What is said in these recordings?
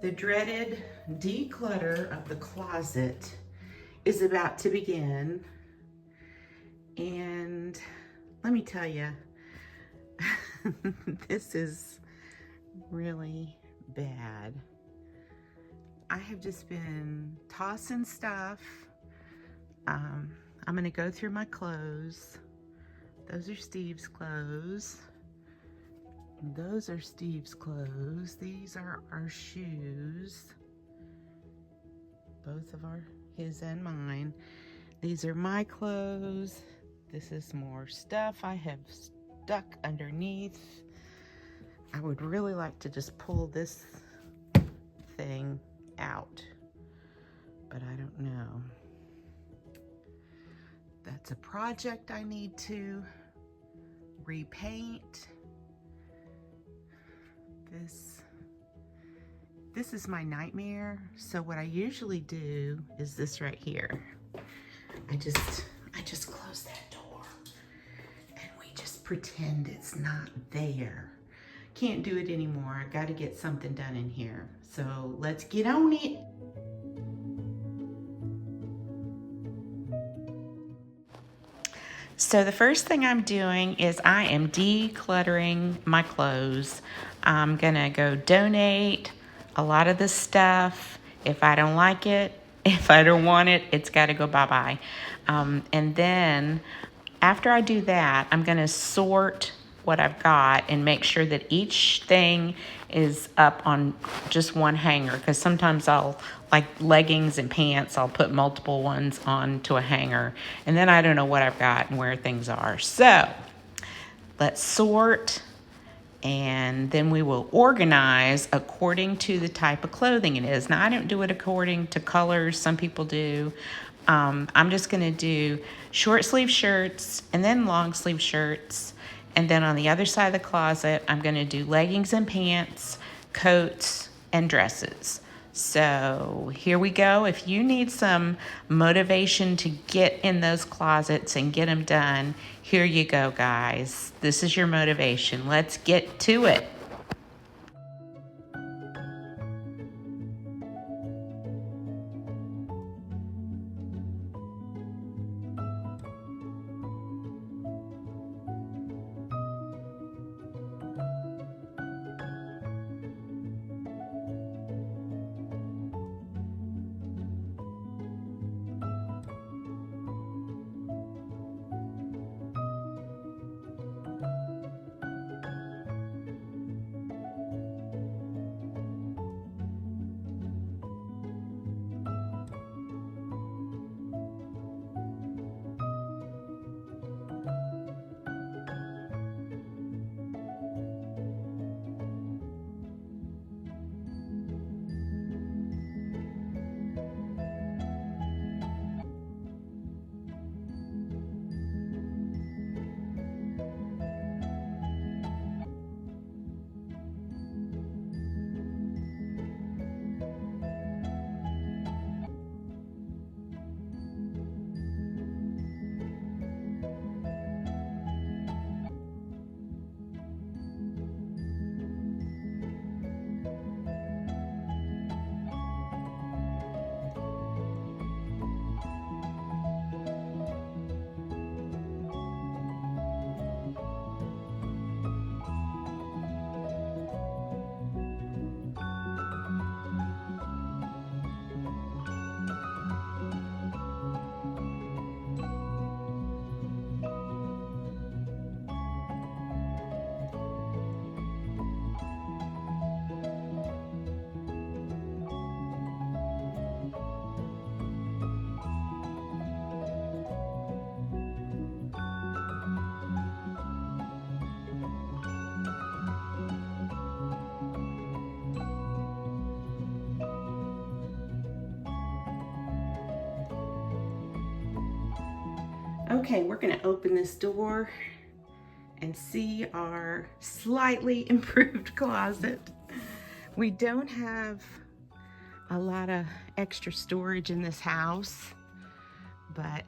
The dreaded declutter of the closet is about to begin. And let me tell you, this is really bad. I have just been tossing stuff. I'm gonna go through my clothes. Those are Steve's clothes. Those are Steve's clothes. These are our shoes. Both of his and mine. These are my clothes. This is more stuff I have stuck underneath. I would really like to just pull this thing out, but I don't know. That's a project I need to repaint. This is my nightmare. So what I usually do is this right here. I just close that door and we just pretend it's not there. Can't do it anymore. I got to get something done in here. So let's get on it. So the first thing I'm doing is I am decluttering my clothes. I'm gonna go donate a lot of this stuff. If I don't like it, if I don't want it, it's gotta go bye-bye. And then after I do that, I'm gonna sort what I've got and make sure that each thing is up on just one hanger, because sometimes I'll, like leggings and pants, I'll put multiple ones onto a hanger, and then I don't know what I've got and where things are. So let's sort, and then we will organize according to the type of clothing it is. Now, I don't do it according to colors. Some people do. I'm just going to do short sleeve shirts and then long sleeve shirts. And then on the other side of the closet, I'm going to do leggings and pants, coats, and dresses. So here we go. If you need some motivation to get in those closets and get them done, here you go, guys. This is your motivation. Let's get to it. Okay, we're gonna open this door and see our slightly improved closet. We don't have a lot of extra storage in this house, but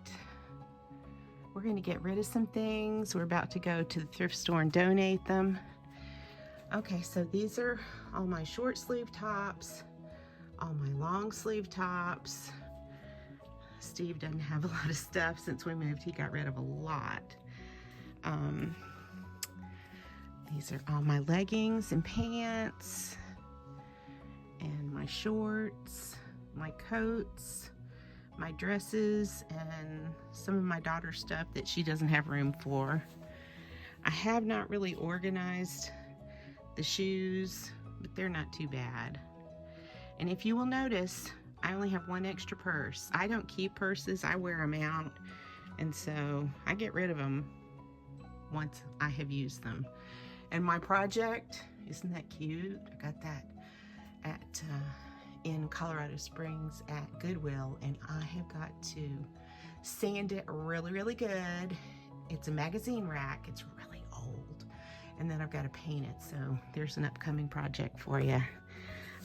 we're gonna get rid of some things. We're about to go to the thrift store and donate them. Okay, so these are all my short sleeve tops. all my long sleeve tops. Steve doesn't have a lot of stuff since we moved. He got rid of a lot. These are all my leggings and pants and my shorts, my coats, my dresses, and some of my daughter's stuff that she doesn't have room for. I have not really organized the shoes, but they're not too bad. And if you will notice, I only have one extra purse. I don't keep purses, I wear them out, and so I get rid of them once I have used them. And my project, isn't that cute? I got that at in Colorado Springs at Goodwill, and I have got to sand it really, really good. It's a magazine rack, it's really old, and then I've got to paint it, so there's an upcoming project for you.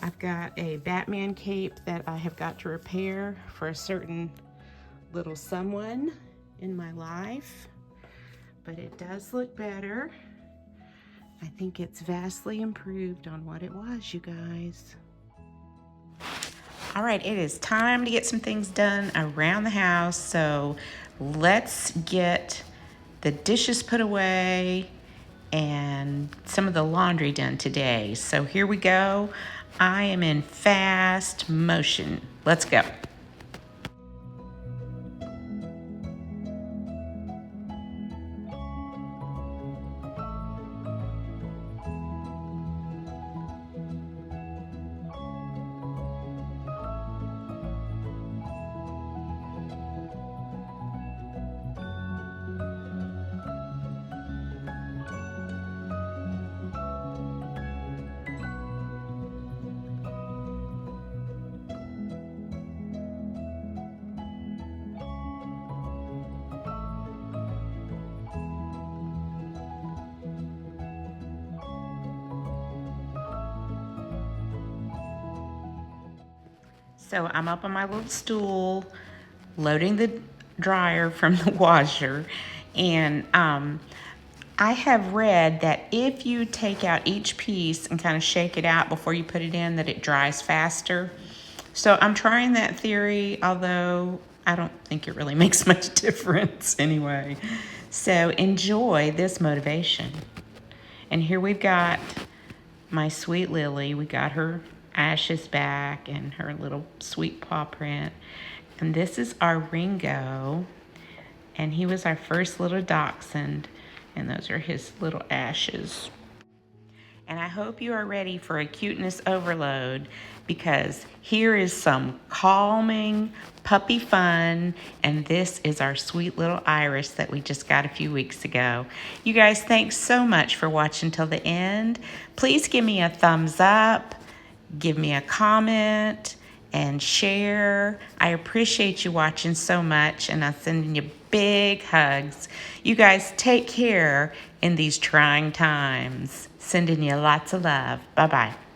I've got a Batman cape that I have got to repair for a certain little someone in my life, but it does look better. I think it's vastly improved on what it was, you guys. All right, it is time to get some things done around the house, so let's get the dishes put away and some of the laundry done today. So here we go. I am in fast motion. Let's go. So I'm up on my little stool, loading the dryer from the washer, and I have read that if you take out each piece and kind of shake it out before you put it in, that it dries faster. So I'm trying that theory, although I don't think it really makes much difference anyway. So enjoy this motivation. And here we've got my sweet Lily. We got her ashes back and her little sweet paw print. And this is our Ringo. And he was our first little dachshund. And those are his little ashes. And I hope you are ready for a cuteness overload, because here is some calming puppy fun, and this is our sweet little Iris that we just got a few weeks ago. You guys, thanks so much for watching till the end. Please give me a thumbs up, give me a comment, and share. I appreciate you watching so much, and I'm sending you big hugs. You guys take care in these trying times. Sending you lots of love. Bye-bye.